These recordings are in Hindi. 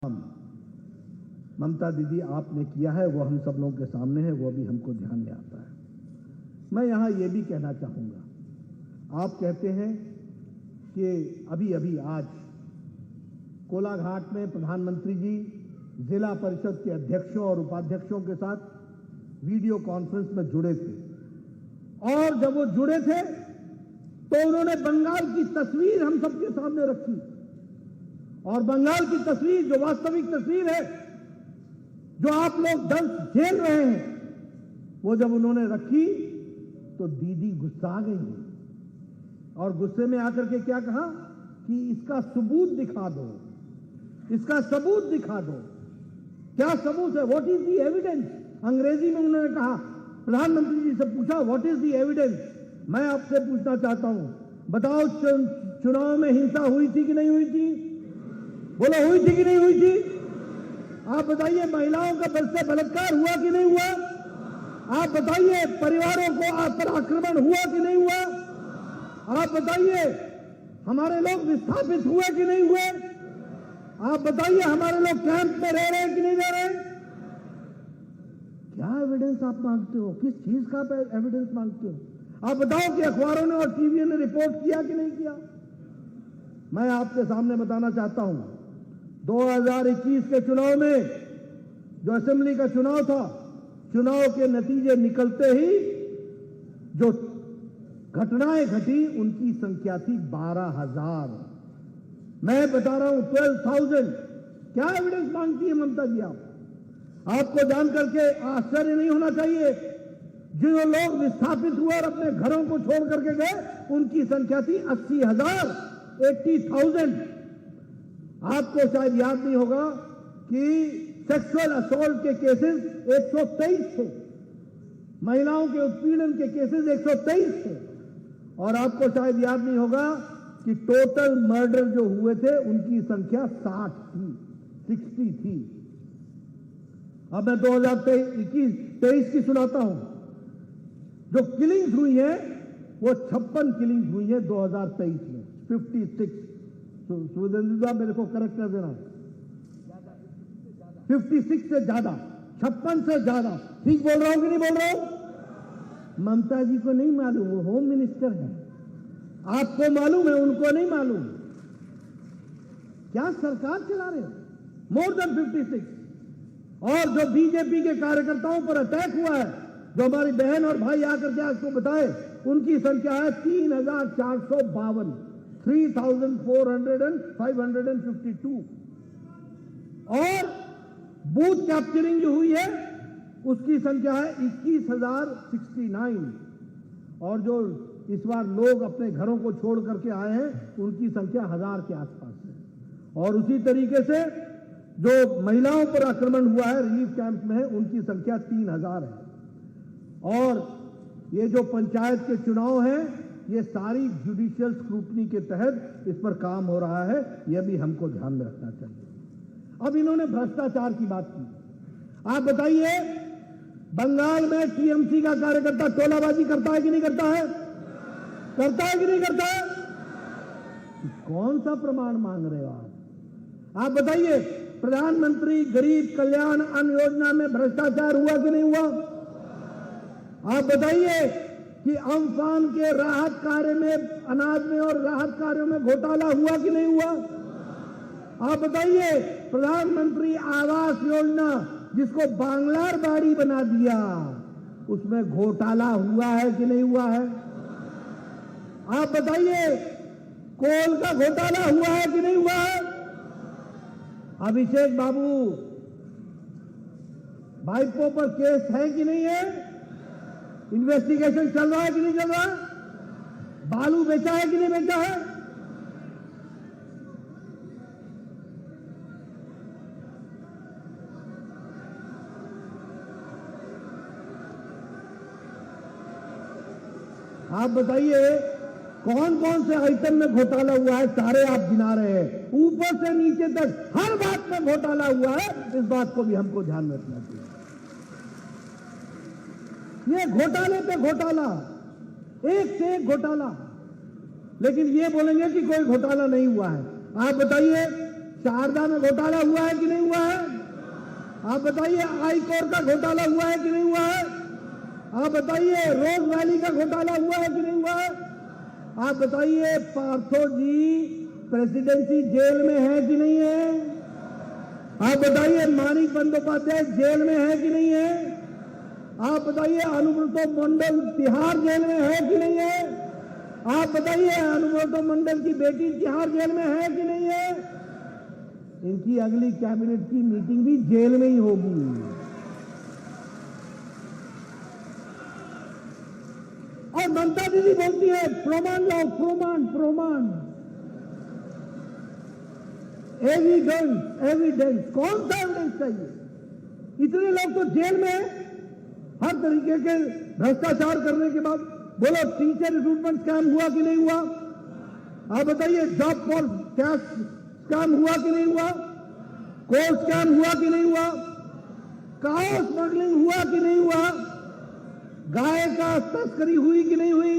ममता दीदी आपने किया है वो हम सब लोगों के सामने है, वो भी हमको ध्यान में आता है। मैं यहां ये भी कहना चाहूंगा, आप कहते हैं कि अभी अभी आज कोलाघाट में प्रधानमंत्री जी जिला परिषद के अध्यक्षों और उपाध्यक्षों के साथ वीडियो कॉन्फ्रेंस में जुड़े थे, और जब वो जुड़े थे तो उन्होंने बंगाल की तस्वीर हम सबके सामने रखी, और बंगाल की तस्वीर जो वास्तविक तस्वीर है, जो आप लोग दर्द झेल रहे हैं, वो जब उन्होंने रखी तो दीदी गुस्सा गई और गुस्से में आकर के क्या कहा कि इसका सबूत दिखा दो, इसका सबूत दिखा दो। क्या सबूत है? What is the evidence? अंग्रेजी में उन्होंने कहा, प्रधानमंत्री जी से पूछा व्हाट इज द एविडेंस। मैं आपसे पूछना चाहता हूं, बताओ चुनाव में हिंसा हुई थी कि नहीं हुई थी? बोलो, हुई थी कि नहीं हुई थी? आप बताइए, महिलाओं का बल से बलात्कार हुआ कि नहीं हुआ? आप बताइए, परिवारों को आप पर आक्रमण हुआ कि नहीं हुआ? आप बताइए, हमारे लोग विस्थापित हुए कि नहीं हुए? आप बताइए, हमारे लोग कैंप में रह रहे हैं कि नहीं रह रहे? क्या एविडेंस आप मांगते हो? किस चीज का एविडेंस मांगते हो? आप बताओ कि अखबारों ने और टीवी ने रिपोर्ट किया कि नहीं किया? मैं आपके सामने बताना चाहता हूं, 2021 के चुनाव में जो असेंबली का चुनाव था, चुनाव के नतीजे निकलते ही जो घटनाएं घटी उनकी संख्या थी 12,000। मैं बता रहा हूं 12,000। क्या एविडेंस मांगती है ममता जी? आपको जान करके आश्चर्य नहीं होना चाहिए, जो लोग विस्थापित हुए और अपने घरों को छोड़ करके गए उनकी संख्या थी 80,000, 80,000। आपको शायद याद नहीं होगा कि सेक्सुअल असॉल्ट के केसेस 123 थे, महिलाओं के उत्पीड़न के केसेस 123 थे, और आपको शायद याद नहीं होगा कि टोटल मर्डर जो हुए थे उनकी संख्या 60 थी, 60 थी। अब मैं 2023 की सुनाता हूं। जो किलिंग्स हुई है वो 56 किलिंग्स हुई है 2023 में, 56। सुरेंद्र साहब मेरे को करेक्ट कर देना, 56 से ज्यादा, 56 से ज्यादा। ठीक बोल रहा हूं कि नहीं बोल रहा हूं? ममता जी को नहीं मालूम, वो होम मिनिस्टर है। आपको मालूम है, उनको नहीं मालूम। क्या सरकार चला रहे हो? More than 56। और जो बीजेपी के कार्यकर्ताओं पर अटैक हुआ है, जो हमारी बहन और भाई आकर के आपको बताए, उनकी संख्या है 3,452, 3,452। और बूथ कैप्चरिंग जो हुई है उसकी संख्या है 21,069। और जो इस बार लोग अपने घरों को छोड़ करके आए हैं उनकी संख्या 1,000 के आसपास है। और उसी तरीके से जो महिलाओं पर आक्रमण हुआ है रिलीफ कैंप में है, उनकी संख्या 3,000 है। और ये जो पंचायत के चुनाव हैं, ये सारी जुडिशियल स्क्रूटनी के तहत इस पर काम हो रहा है, यह भी हमको ध्यान में रखना चाहिए। अब इन्होंने भ्रष्टाचार की बात की। आप बताइए, बंगाल में टीएमसी का कार्यकर्ता टोलाबाजी करता है कि नहीं करता है? करता है कि नहीं करता है? कौन सा प्रमाण मांग रहे हो आप बताइए, प्रधानमंत्री गरीब कल्याण अन्न योजना में भ्रष्टाचार हुआ कि नहीं हुआ? आप बताइए कि अम्फान के राहत कार्य में, अनाज में और राहत कार्यों में घोटाला हुआ कि नहीं हुआ? आप बताइए, प्रधानमंत्री आवास योजना जिसको बांग्लार बाड़ी बना दिया, उसमें घोटाला हुआ है कि नहीं हुआ है? आप बताइए, कोल का घोटाला हुआ है कि नहीं हुआ है? अभिषेक बाबू भाईपो पर केस है कि नहीं है? इन्वेस्टिगेशन चल रहा है कि नहीं चल रहा है? बालू बेचा है कि नहीं बेचा है? आप बताइए, कौन कौन से आइटम में घोटाला हुआ है? सारे आप गिना रहे हैं, ऊपर से नीचे तक हर बात में घोटाला हुआ है। इस बात को भी हमको ध्यान में रखना चाहिए। ये घोटाले पे घोटाला, एक से एक घोटाला, लेकिन ये बोलेंगे कि कोई घोटाला नहीं हुआ है। आप बताइए, शारदा में घोटाला हुआ है कि नहीं हुआ है? आप बताइए, आई कोर का घोटाला हुआ है कि नहीं हुआ है? आप बताइए, रोज वैली का घोटाला हुआ है कि नहीं हुआ है? आप बताइए, पार्थो जी प्रेसिडेंसी जेल में है कि नहीं है? आप बताइए, मानिक बंदोपाध्याय जेल में है कि नहीं है? आप बताइए, अनुव्रतो मंडल तिहाड़ जेल में है कि नहीं है? आप बताइए, अनुव्रतो मंडल की बेटी तिहाड़ जेल में है कि नहीं है? इनकी अगली कैबिनेट की मीटिंग भी जेल में ही होगी। और ममता दीदी बोलती है प्रमाण लाओ, प्रमाण। एविडेंस कौन सा एविडेंस चाहिए? इतने लोग तो जेल में हैं हर तरीके के भ्रष्टाचार करने के बाद। बोलो, टीचर रिक्रूटमेंट स्कैम हुआ कि नहीं हुआ? आप बताइए, जॉब फॉर कैश स्कैम हुआ कि नहीं हुआ? कोल स्कैम हुआ कि नहीं हुआ? काओ स्मगलिंग हुआ कि नहीं हुआ? गाय का तस्करी हुई कि नहीं हुई?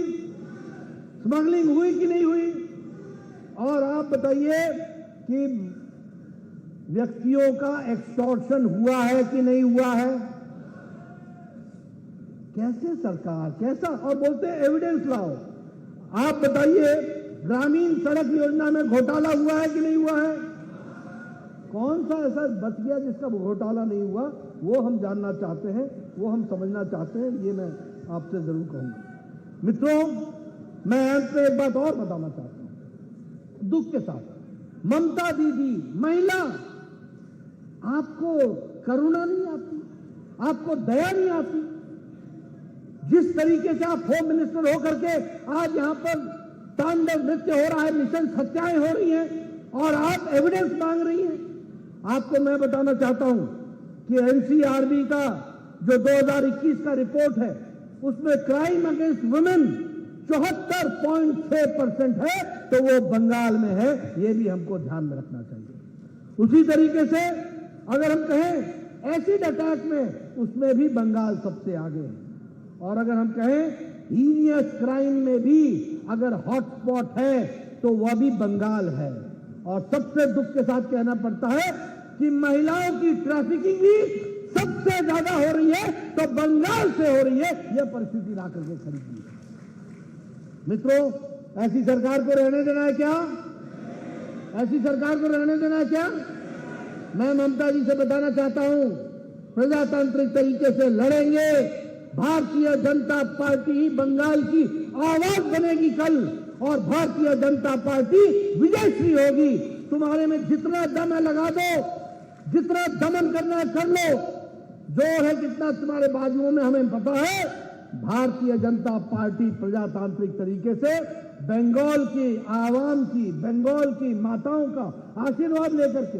स्मगलिंग हुई कि नहीं हुई? और आप बताइए कि व्यक्तियों का एक्सटॉर्शन हुआ है कि नहीं हुआ है? कैसे सरकार, कैसा? और बोलते हैं एविडेंस लाओ। आप बताइए, ग्रामीण सड़क योजना में घोटाला हुआ है कि नहीं हुआ है? कौन सा ऐसा बच गया जिसका घोटाला नहीं हुआ? वो हम जानना चाहते हैं, वो हम समझना चाहते हैं। ये मैं आपसे जरूर कहूंगा। मित्रों, मैं अंत में एक बात और बताना चाहता हूं दुख के साथ। ममता दीदी महिला, आपको करुणा नहीं आती, आपको दया नहीं आती। जिस तरीके से आप होम मिनिस्टर होकर के आज यहां पर तांडव नृत्य हो रहा है, मिशन हत्याएं हो रही हैं और आप एविडेंस मांग रही हैं। आपको मैं बताना चाहता हूं कि एनसीआरबी का जो 2021 का रिपोर्ट है, उसमें क्राइम अगेंस्ट वुमेन 74.6% है, तो वो बंगाल में है। ये भी हमको ध्यान में रखना चाहिए। उसी तरीके से अगर हम कहें एसिड अटैक में, उसमें भी बंगाल सबसे आगे है। और अगर हम कहें हीनियस क्राइम में भी अगर हॉटस्पॉट है, तो वह भी बंगाल है। और सबसे दुख के साथ कहना पड़ता है कि महिलाओं की ट्रैफिकिंग भी सबसे ज्यादा हो रही है, तो बंगाल से हो रही है। यह परिस्थिति ला करके खड़ी की है। मित्रों, ऐसी सरकार को रहने देना है क्या? ऐसी सरकार को रहने देना है क्या? मैं ममता जी से बताना चाहता हूं, प्रजातांत्रिक तरीके से लड़ेंगे। भारतीय जनता पार्टी ही बंगाल की आवाज बनेगी कल, और भारतीय जनता पार्टी विजयश्री होगी। तुम्हारे में जितना दम है लगा दो, जितना दमन करना है कर लो, जोर है कितना तुम्हारे बाजुओं में हमें पता है। भारतीय जनता पार्टी प्रजातांत्रिक तरीके से बंगाल की आवाम की, बंगाल की माताओं का आशीर्वाद लेकर के,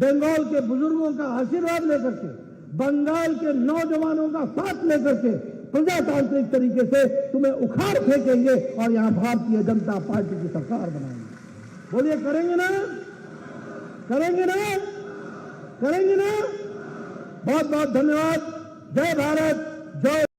बंगाल के बुजुर्गों का आशीर्वाद लेकर के, बंगाल के नौजवानों का साथ लेकर के प्रजातांत्रिक तरीके से तुम्हें उखाड़ फेंकेंगे और यहां भारतीय जनता पार्टी की सरकार बनाएंगे। बोलिए, करेंगे ना? करेंगे ना? करेंगे ना? बहुत बहुत धन्यवाद। जय भारत, जय